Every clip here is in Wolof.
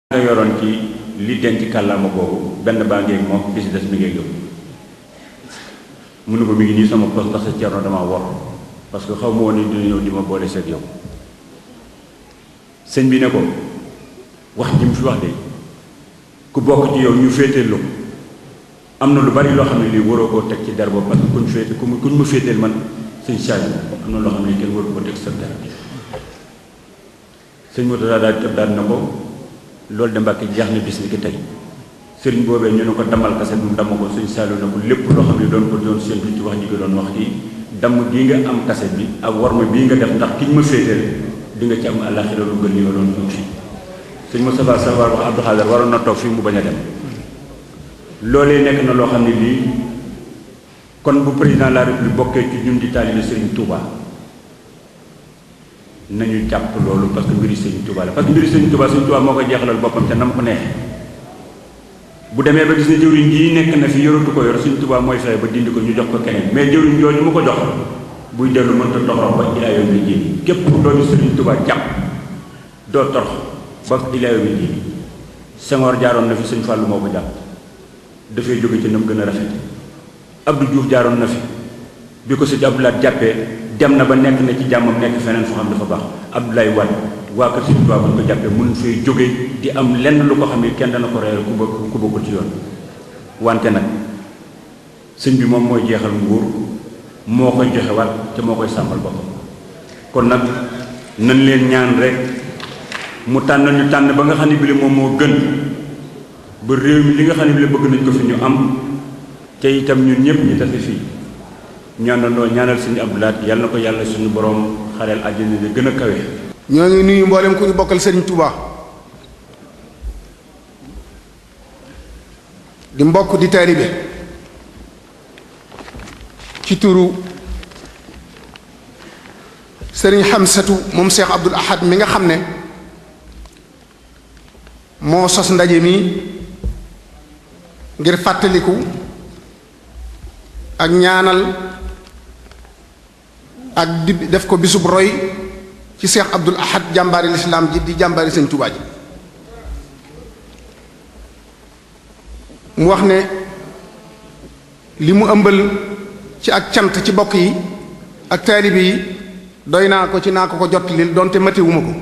nga yoroon ci li denc kàllaama boobu benn baa ngeeg moom bi si des mi ngeeg yow mu ne ko mi ngi nii sama poste ndax sa Cerno dama wor parce que xaw ma woon ni dina ñëw di ma boole seeg yow sëñ bi ne ko wax ji mu fi wax de ku bokk ci yow ñu féeteel la ko am na lu bari loo xam ne lii waroo koo teg ci der boobu parce que kuñ ma féeteel man sëñ Saaliw am na loo xam ne kenn waru ko teg sa der sëñ Murtada daal tëb daal na ko loolu de Mbàkke jeex na bis ni ki tey sëriñ boobee ñu ne ko damal kaset mu damm ko sëñ Saaliw na ko lépp loo xam ne doon ko doon séntu ci wax ji ko doon wax kii damm gii nga am kaset bi ak warma bii nga def ndax kiñ ma féeteel di nga ci am àllaxira lu gën li nga doon tuuti sëñ Moustapha Sabar wax Abdou Khader waroon na toog fii mu bañ a dem loolee nekk na loo xam ne lii kon bu président de la République bokkee ci ñun di taalibe Sëriñ Touba nañu jàpp loolu parce que mbiri Sëriñ Touba la parce que mbiri Sëriñ Touba moo ko jeexalal boppam te nam ko neexee bu demee ba gis ne jëwriñ jii nekk na fi yoratu ko yor Sëriñ Touba mooy fexe ba dindi ko ñu jox ko keneen mais jëwriñ jooju mu ko jox buy dellu mënta torox ba ilaa yow mi ji képp ku doomi Sëriñ Touba jàpp doo torox ba ilaa yow mi ji Senghor jaaroon na fi Sëñ Fàllu moo ko jàpp dafay jóge ci nam gën a rafet Abdou Diouf jaaroon na fi bi ko Sëñ Abdou Lahad jàppee dem na ba nekk na ci jàmmam nekk feneen foo xam dafa baax Abdoulaye Wade waa kër Sëñ Tuubaa bu ñu ko jàppee mun fay jóge di am lenn lu ko xam ne kenn dana ko reere ku bokkul ci yoon wante nag sëñ bi moom mooy jeexal nguur moo koy joxe waat te moo koy sàmmal boppam kon nag nañ leen ñaan rek mu tànnal ñu tànn ba nga xam ne bi moom moo gën ba réew mi li nga xam ne bi bëgg nañ ko fi ñu am te itam ñun ñëpp ñu tafe fii ñaanandoo ñaanal Sëñ Abdou Lahad yàlla na ko yàlla suñu borom xareel àjjana di gën a kawe. ñoo ngi nuyu mboolem ku ñu bokkal Serigne Touba di mbokk di taalibe ci turu Serigne Hamsatu moom Cheikh Abdoul Ahad mi nga xam ne moo sos ndaje mi ngir fàttaliku ak ñaanal ak di def ko bisub roy ci Cheikh Abdoul Ahad jàmbaari lislaam ji di jàmbaari Sëñ Tuubaa ji mu wax ne li mu ëmbal ci ak cant ci bokk yi ak taalibe yi doy naa ko ci naa ko jot li donte matewuma ko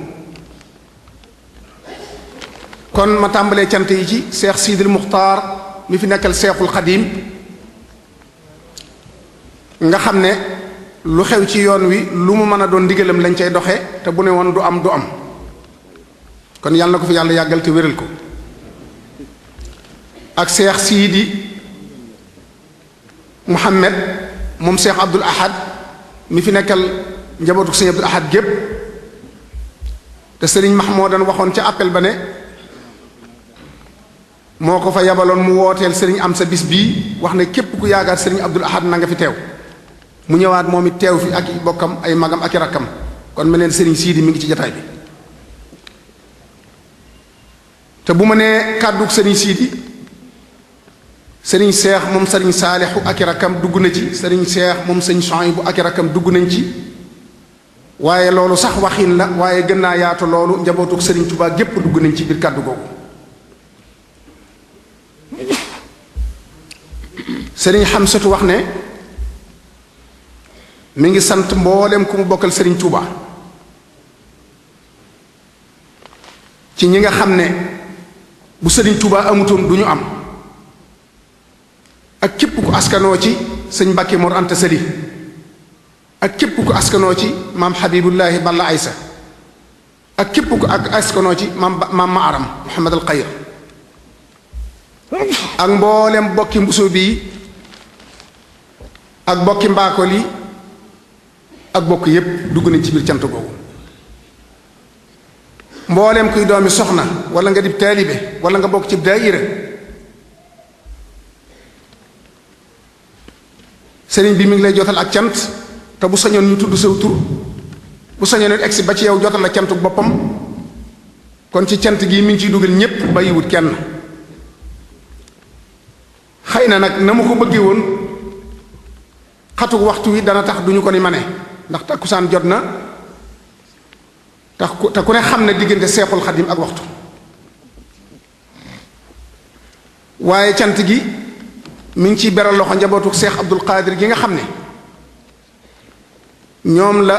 kon ma tàmbalee cant yi ci Cheikh Sidil Muxtaar mi fi nekkal Cheikhul Xadim nga xam ne lu xew ci yoon wi lu mu mën a doon ndigalam lañ cay doxe te bu ne woon du am kon yàlla na ko fi yàlla yàggal te wéral ko ak Cheikh Sidi Mouhamed moom Cheikh Abdoul Ahad mi fi nekkal njabootu Sëñ Abdoul Ahad gépp te Sëriñ Mahmoudan waxoon ca appel ba ne moo ko fa yabaloon mu wooteel Sëriñ am sa bis bii wax ne képp ku yaakaar Sëriñ Abdoul Ahad na nga fi teew mu ñëwaat moom it teew fi ak i bokkam ay magam ak i rakkam kon mel neen Sëriñ Siidi mi ngi ci jataay bi te bu ma nee kàddug Sëriñ Siidi Sëriñ Seex moom Sëriñ Saalixu ak i rakkam dugg na ci Sëriñ Seex moom Sëriñ Suhaybu ak i rakkam dugg nañ ci waaye loolu sax waxin la waaye gën naa yaatu loolu njabootug Sëriñ Tuubaa gépp dugg nañ ci biir kàddu googu Sëriñ Xamsatu wax ne mi ngi sant mboolem ku mu bokkal Sëriñ Tuuba ci ñi nga xam ne bu Sëriñ Tuuba amutoon du ñu am ak képp ku askanoo ci sëñ Mbàkke Mor Anta Sali ak képp ku askanoo ci maam Habibullahi Balla Aysa ak képp ku ak askanoo ci maam Maaram Muhammad al Xayr ak mboolem bokki mbuso bii ak bokki mbaakol yi ak bokk yépp dugg nañ ci biir cant googu mbooleem kuy doomi soxna wala nga dib taalibe wala nga bokk ci daayira sëriñ bi mi ngi lay jotal ak cant te bu sañoon ñu tudd saw tur bu sañoon it egsi ba ci yow jotal la cantu boppam kon ci cant gi mi ngi ciy dugal ñépp bàyyiwut kenn xëy na nag na ma ko bëggee woon xatu waxtu wi dana tax duñu ko ni mane ndax takkusaan jot na te ku ne xam ne diggante Seexul Xadim ak waxtu waaye cant gi mi ngi ciy beral loxo njabootu Cheikh Abdul Qadir gi nga xam ne ñoom la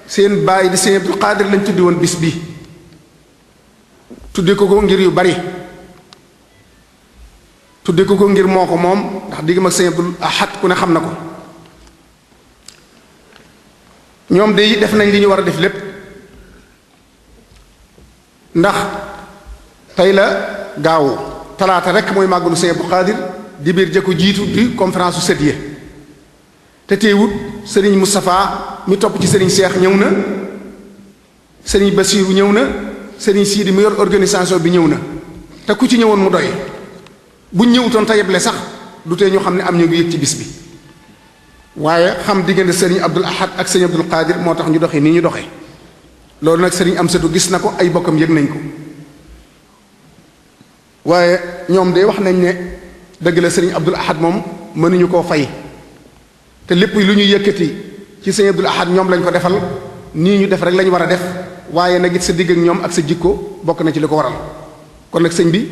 seen baay di Sëñ Abdul Qadir lañ tuddi woon bis bi tudde ko ngir yu bari tudde ko ngir moo ko moom ndax diggam ak Sëñ Abdul Ahad ku ne xam na ko ñoom de def nañ li ñu war a def lépp ndax tey la gaawu talaata rek mooy màggalu Sëñ Abdul Qadir di biir jëkku jiitu di conférence su sët yi te teewut sëriñ Moustapha mi topp ci sëriñ Cheikh ñëw na sëriñ Bassirou ñëw na sëriñ Sidi mi yor organisation bi ñëw na te ku ci ñëwoon mu doy buñ ñëwutoon te yeble sax du tee ñu xam ne am ñu ngi yëg ci bis bi waaye xam diggante sëriñ Abdul Ahad ak sëriñ Abdul Qadir moo tax ñu doxee nii ñu doxee loolu nag sëriñ Amsatu gis na ko ay bokkam yëg nañ ko waaye ñoom de wax nañ ne dëgg la sëriñ Abdul Ahad moom mënuñu koo fay te lépp lu ñu yëkkati ci sëriñ Abdul Ahad ñoom lañ ko defal nii ñu def rek lañ war a def waaye nag it sa digg ak ñoom ak sa jikko bokk na ci li ko waral kon nag sëñ bi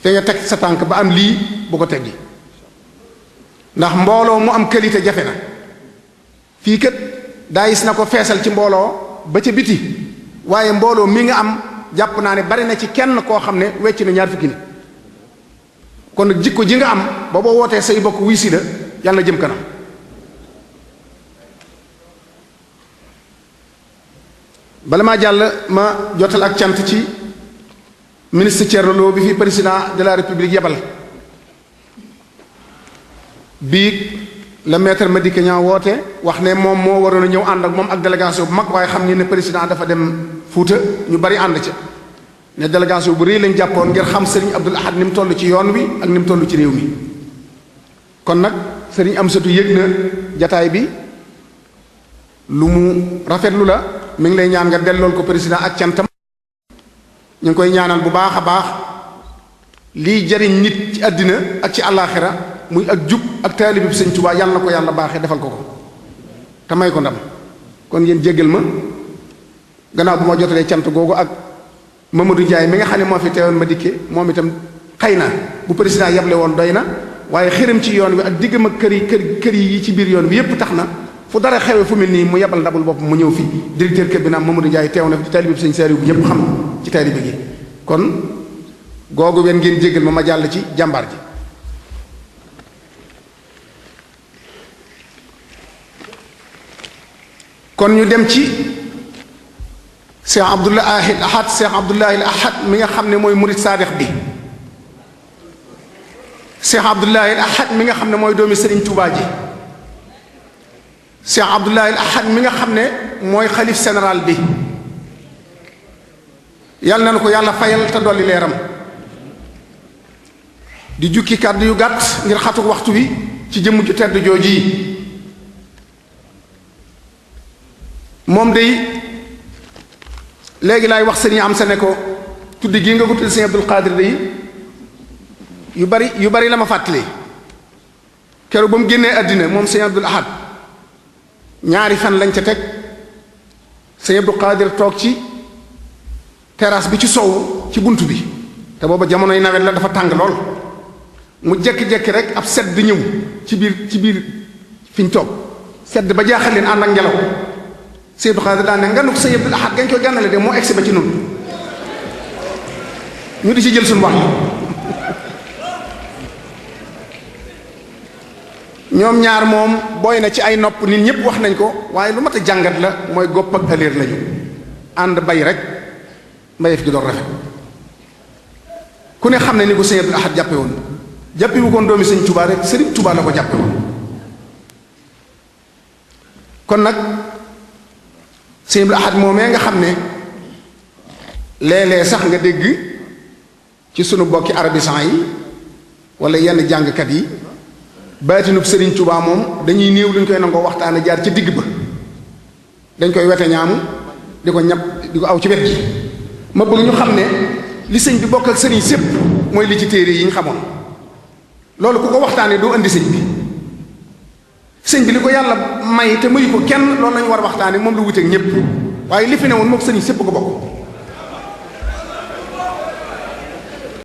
te nga teg sa tànk ba am lii bu ko teggi ndax mbooloo mu am qualité jafe na fii kat daayis na ko feesal ci mbooloo ba ca biti waaye mbooloo mi nga am jàpp naa ne bari na ci kenn koo xam ne wecc na ñaar fukki nit kon nag jikko ji nga am ba boo wootee say bokk wuy si la yàlla na jëm kanam bala maa jàll ma jotal ak cant ci ministre Thierno Lo bi fi président de la république yebal biig la maître Madické Niang woote wax ne moom moo waroon a ñëw ànd ak moom ak délégation bu mag waaye xam ngeen ne président dafa dem Fuuta ñu bari ànd ca ne délégation bu rëy lañ jàppoon ngir xam Serigne Abdul Ahad ni mu toll ci yoon wi ak ni mu toll ci réew mi kon nag Serigne Amsatu yëg na jataay bi lu mu rafetlu la mi ngi lay ñaan nga dellool ko président ak cantam ñu ngi koy ñaanal bu baax a baax lii jariñ nit ci àddina ak ci àllaaxira muy ak jub ak taalibe bi Sëñ Tuubaa yàlla na ko yàlla baaxee defal ko ko te may ko ndam kon yéen jéggal ma gannaaw bu ma jotalee cant googu ak Mamadou Ndiaye mi nga xam ne moo fi teewoon Madické moom itam xëy na bu président yable woon doy na waaye xërëm ci yoon wi ak diggam ak kër yi ci biir yoon wi yépp tax na fu dara xewee fu mel nii mu yebal ndabul bopp mu ñëw fi directeur kër bi naam Mamadou Ndiaye teew na fi di taalibe bi Sëñ Saaliw bu ñëpp xam ci taalibe gi kon googu wen ngeen jéggal ma jàll ci jàmbaar ji kon ñu dem ci Cheikh Abdoulahi Ahad Cheikh Abdoulahi Ahad mi nga xam ne mooy murid saadix bi Cheikh Abdoulahi Ahad mi nga xam ne mooy doomi Serigne Touba ji Cheikh Abdoulahi Ahad mi nga xam ne mooy xalif général bi yàlla na ko yàlla fayal te dolli leeram di jukki kàddu yu gàtt ngir xatu waxtu wi ci jëmm ju tedd jooji yi moom day léegi laay wax sëriñ am sa ne ko tuddi gii nga ko tuddi sëriñ Abdul Qadir day yu bari la ma fàttali keroog ba mu génnee àddina moom sëriñ Abdul Ahad ñaari fan lañ ca teg sëriñ Abdul Qadir toog ci terrasse bi ci sow ci bunt bi te booba jamonoy nawet la dafa tàng lool mu jekki-jekki rek ab sedd ñëw ci biir fi ñu toog sedd ba jaaxal leen ànd ak ngelaw Sëñ Abdul Xaadir daan ne nga nu ko Sëñ Abdul Ahad gañ koy gànnale de moo egsi ba ci noonu ñu di ci jël suñu wax ñoom ñaar moom booy na ci ay nopp nit ñëpp wax nañ ko waaye lu mat a jàngat la mooy gopp ak ëllëer lañu ànd bay rek mbayeef gi doon rafet ku ne xam ne ni ko Sëñ Abdul Ahad jàppe woon jàppe wu koon doomi Sëñ Tuubaa rek Sëriñ Tuubaa la ko jàppe woon kon nag Sëñ Abdul Ahad moomee nga xam ne léeg-léeg sax nga dégg ci sunu bokki arabisan yi wala yenn jàngkat yi baatinub Sëriñ Tuubaa moom dañuy néew luñ koy nangoo waxtaane jaar ci digg ba dañ koy wete ñaamu di ko ñab di ko aw ci wet gi ma bëgg ñu xam ne li sëñ bi bokk ak sëriñ sépp mooy li ci téere yi ñu xamoon loolu ku ko waxtaanee doo indi sëñ bi li ko yàlla may te mayu ko kenn loolu lañu war a waxtaane moom lu wuteeg ñépp waaye li fi ne woon moom sëriñ sépp ko bokk